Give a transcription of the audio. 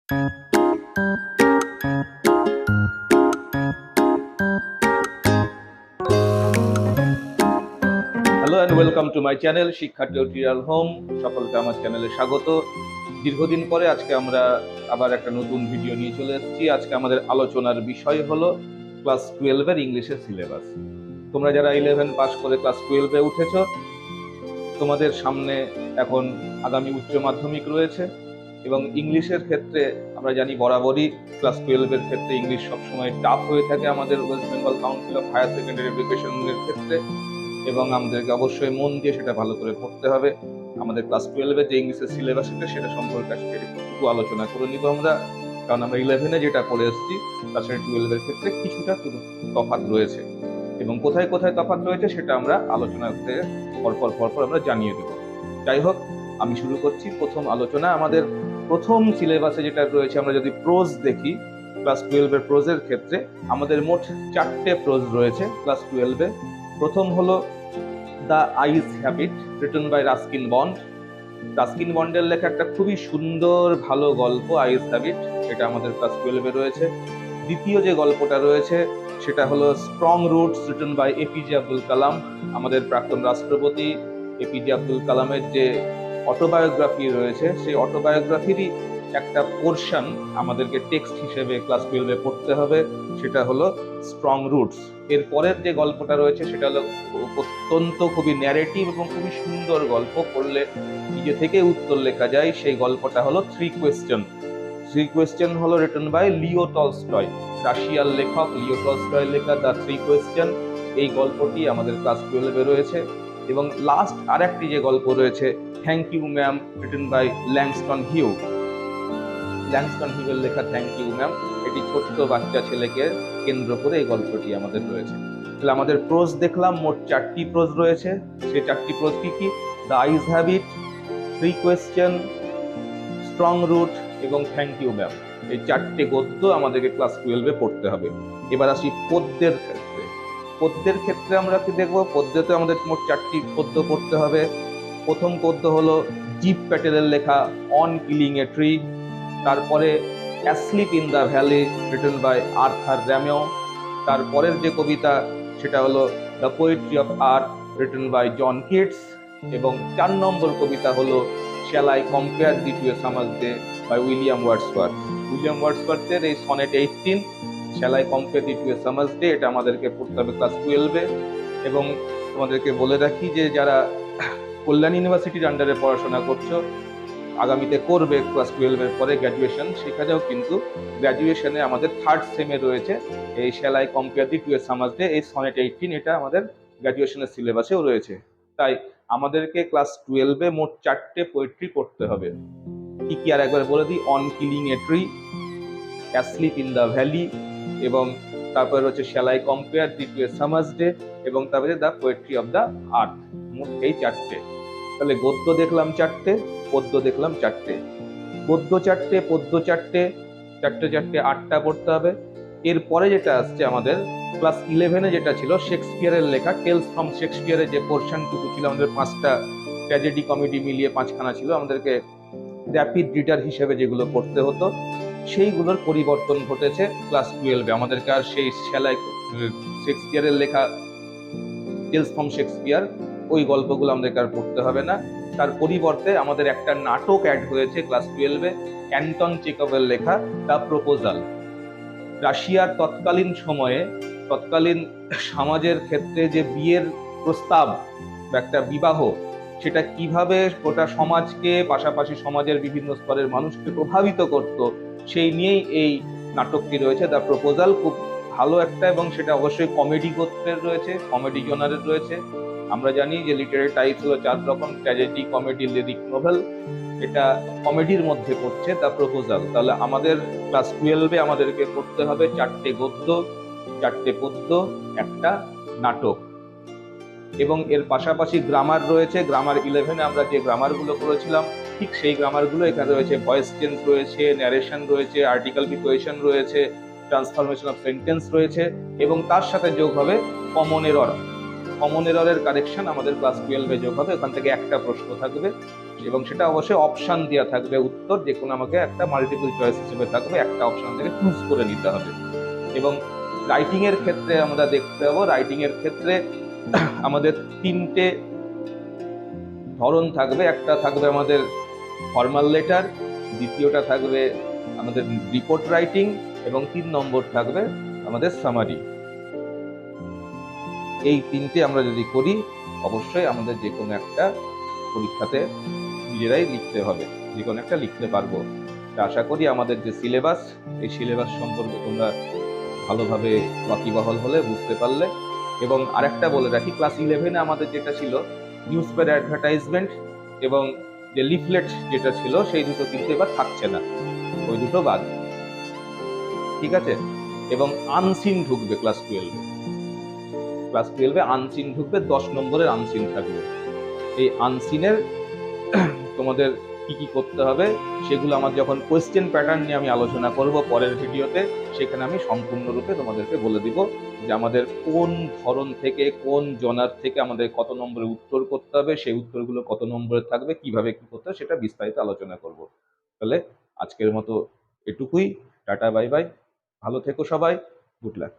Hello and welcome to my channel শিক্ষা tutorial home. সকলকে আমার চ্যানেলে স্বাগত। দীর্ঘদিন পরে আজকে আমরা আবার একটা নতুন ভিডিও নিয়ে চলে এসেছি। আজকে আমাদের আলোচনার বিষয় হলো ক্লাস 12 এর ইংলিশের সিলেবাস। তোমরা যারা 11 পাস করে ক্লাস 12-এ উঠেছো, তোমাদের সামনে এখন আগামী উচ্চ মাধ্যমিক রয়েছে এবং ইংলিশের ক্ষেত্রে আমরা জানি বরাবরই ক্লাস 12-এর ক্ষেত্রে ইংলিশ সবসময় টাফ হয়ে থাকে আমাদের West Bengal Council of Higher Secondary এডুকেশনের ক্ষেত্রে, এবং আমাদেরকে অবশ্যই মন দিয়ে সেটা ভালো করে পড়তে হবে। আমাদের ক্লাস 12-এর যে ইংলিশের সিলেবাস সেটা সম্পর্কে আজকে একটু আলোচনা করে নিব আমরা, কারণ আমরা 11-এ যেটা পড়ে এসেছি তার সাথে 12-এর ক্ষেত্রে কিছুটা তফাৎ রয়েছে, এবং কোথায় কোথায় তফাৎ রয়েছে সেটা আমরা আলোচনা করে পরপর আমরা জানিয়ে দেব। যাই হোক, আমি শুরু করছি প্রথম আলোচনা। আমাদের প্রথম সিলেবাসে যেটা রয়েছে, আমরা যদি প্রোজ দেখি, ক্লাস 12-এর প্রোজের ক্ষেত্রে আমাদের মোট 4টে প্রোজ রয়েছে ক্লাস 12-এ। প্রথম হলো the eyes have it, written by Ruskin Bond. Ruskin বন্ডের লেখা একটা খুবই সুন্দর ভালো গল্প আইস হ্যাবিট, এটা আমাদের ক্লাস 12-এ রয়েছে। দ্বিতীয় যে গল্পটা রয়েছে সেটা হলো strong roots, written by APJ Abdul Kalam. আমাদের প্রাক্তন রাষ্ট্রপতি এপিজে আব্দুল কালামের যে অটোবায়োগ্রাফি রয়েছে, সেই অটোবায়োগ্রাফিরই একটা পোর্শন আমাদেরকে টেক্সট হিসেবে ক্লাস 12-এ পড়তে হবে, সেটা হলো স্ট্রং রুটস। এর পরের যে গল্পটা রয়েছে সেটা হলো অত্যন্ত খুবই ন্যারেটিভ এবং খুবই সুন্দর গল্প, পড়লে নিজে থেকে উত্তর লেখা যায়। সেই গল্পটা হলো থ্রি কোয়েশ্চেন হলো রিটেন বাই লিও টলস্টয়, রাশিয়ার লেখক লিও টলস্টয় লেখা দ্য থ্রি কোয়েশ্চেন। এই গল্পটি আমাদের ক্লাস 12-এ রয়েছে। এবং লাস্ট আর একটি যে গল্প রয়েছে, thank you ma'am, written by Langston হিউয়ের লেখা থ্যাংক ইউ ম্যাম। এটি ছোট্ট বাচ্চা ছেলেকে কেন্দ্র করে এই গল্পটি আমাদের রয়েছে। তাহলে আমাদের প্রোজ দেখলাম, মোট 4টি প্রোজ রয়েছে। সেই 4টি প্রোজ কি? The eyes have it, three questions, strong root এবং থ্যাংক ইউ ম্যাম। এই 4টে গদ্য আমাদেরকে ক্লাস 12-এ পড়তে হবে। এবার আসি পদ্যের ক্ষেত্রে আমরা কি দেখবো? পদ্যতে আমাদের মোট 4টি পদ্য পড়তে হবে। প্রথম পদ্য হলো জিপ প্যাটেলের লেখা অন কিলিং এ ট্রি। তারপরে asleep in the valley, written by Arthur Rimbaud. তারপরের যে কবিতা সেটা হলো the poetry of earth, written by John Keats. এবং 4 নম্বর কবিতা হলো shall I compare thee to a summer's day by William ওয়ার্ডসওয়ার্থের এই sonnet 18, shall I compare thee to a summer's day, এটা আমাদেরকে পড়তে হবে ক্লাস 12-এ। এবং তোমাদেরকে বলে রাখি যে যারা কল্যাণ ইউনিভার্সিটির আন্ডারে পড়াশোনা করছো, আগামীতে করবে ক্লাস 12-এর পরে গ্র্যাজুয়েশন, সেখানেও কিন্তু গ্র্যাজুয়েশনে আমাদের 3rd সেমে রয়েছে এই shall I compare thee to a summer's day, এই সনেট 18, এটা আমাদের গ্র্যাজুয়েশনের সিলেবাসেও রয়েছে। তাই আমাদেরকে ক্লাস 12-এ মোট 4টে পোয়েট্রি পড়তে হবে। কি আর একবার বলে দিই, on killing a tree, asleep in the valley, এবং তারপরে হচ্ছে shall I compare thee to a summer's day, এবং তারপরে the poetry of the earth. মোট এই 4টে। তাহলে গদ্য দেখলাম 4টে, পদ্য দেখলাম 4টে। গদ্য 4টে, পদ্য 4টে, 4টে 8টা পড়তে হবে। এরপরে যেটা আসছে আমাদের ক্লাস 11-এ যেটা ছিল শেক্সপিয়ারের লেখা টেলস ফ্রম শেক্সপিয়ারের যে পোর্শনটুকু ছিল, আমাদের 5টা ট্র্যাজেডি কমেডি মিলিয়ে 5খানা ছিল, আমাদেরকে র্যাপিড রিডার হিসেবে যেগুলো পড়তে হতো সেইগুলোর পরিবর্তন ঘটেছে ক্লাস 12-এ। আমাদেরকে আর সেই শেক্সপিয়ারের লেখা টেলস ফ্রম শেক্সপিয়ার ওই গল্পগুলো আমাদেরকে আর পড়তে হবে না। তার পরিবর্তে আমাদের একটা নাটক অ্যাড হয়েছে ক্লাস 12-এ, অ্যান্টন চেকভের লেখা দ্য প্রপোজাল। রাশিয়ার তৎকালীন সময়ে তৎকালীন সমাজের ক্ষেত্রে যে বিয়ের প্রস্তাব বা একটা বিবাহ, সেটা কিভাবে গোটা সমাজকে, পাশাপাশি সমাজের বিভিন্ন স্তরের মানুষকে প্রভাবিত করত, সেই নিয়েই এই নাটকটি রয়েছে দ্য প্রপোজাল। খুব ভালো একটা, এবং সেটা অবশ্যই কমেডি গোত্রের রয়েছে, কমেডি জনারের রয়েছে। আমরা জানি যে লিটারেরি টাইপস হলো 4 রকম, ট্র্যাজেডি, কমেডি, লিরিক নোভেল। এটা কমেডির মধ্যে পড়ছে দ্য প্রপোজাল। তাহলে আমাদের ক্লাস 12-এ আমাদেরকে পড়তে হবে 4টে গদ্য, 4টে পদ্য, একটা নাটক। এবং এর পাশাপাশি গ্রামার রয়েছে। গ্রামার 11-এ আমরা যে গ্রামারগুলো করেছিলাম ঠিক সেই গ্রামারগুলো এখানে রয়েছে। ভয়েস চেঞ্জ রয়েছে, ন্যারেশন রয়েছে, আর্টিকেল প্রিপোজিশন রয়েছে, ট্রান্সফরমেশন অফ সেন্টেন্স রয়েছে, এবং তার সাথে যোগ হবে কমন এররের কারেকশন আমাদের ক্লাস 12-এ যোগ হবে। ওখান থেকে একটা প্রশ্ন থাকবে। এবং সেটা অবশ্যই অপশান দেওয়া থাকবে, উত্তর যে কোনো আমাকে একটা মাল্টিপল চয়েস হিসেবে থাকবে, একটা অপশান থেকে চুজ করে নিতে হবে। এবং রাইটিং এর ক্ষেত্রে আমরা দেখতে পাবো, রাইটিং এর ক্ষেত্রে আমাদের তিনটে ধরন থাকবে। একটা থাকবে আমাদের ফর্মাল লেটার, দ্বিতীয়টা থাকবে আমাদের রিপোর্ট রাইটিং, এবং 3 নম্বর থাকবে আমাদের সামারি। এই তিনটে আমরা যদি করি অবশ্যই আমাদের যে কোনো একটা পরীক্ষাতে নিজেরাই লিখতে হবে, যে কোনো একটা লিখতে পারবো। আশা করি আমাদের যে সিলেবাস, এই সিলেবাস সম্পর্কে তোমরা ভালোভাবে ওয়াকিবহাল হলে, বুঝতে পারলে। এবং আরেকটা বলে রাখি, ক্লাস 11-এ আমাদের যেটা ছিল নিউজ পেপার অ্যাডভার্টাইজমেন্ট এবং যে লিফলেট যেটা ছিল, সেই দুটো কিন্তু এবার থাকছে না, ওই দুটো বাদ, ঠিক আছে? এবং আনসিন ঢুকবে ক্লাস 12-এ আনসিন ঢুকবে, 10 নম্বরের আনসিন থাকবে। এই আনসিনের তোমাদের কি কি করতে হবে সেগুলো আমার যখন কোয়েশ্চেন প্যাটার্ন নিয়ে আমি আলোচনা করব পরের ভিডিওতে, সেখানে আমি সম্পূর্ণরূপে তোমাদেরকে বলে দিব যে আমাদের কোন ধরন থেকে, কোন জনার থেকে আমাদের কত নম্বরের উত্তর করতে হবে, সেই উত্তরগুলো কত নম্বরে থাকবে, কিভাবে কি করতে হবে, সেটা বিস্তারিত আলোচনা করব। তাহলে আজকের মতো এটুকুই, টাটা বাই বাই, ভালো থেকো সবাই, গুড লাক।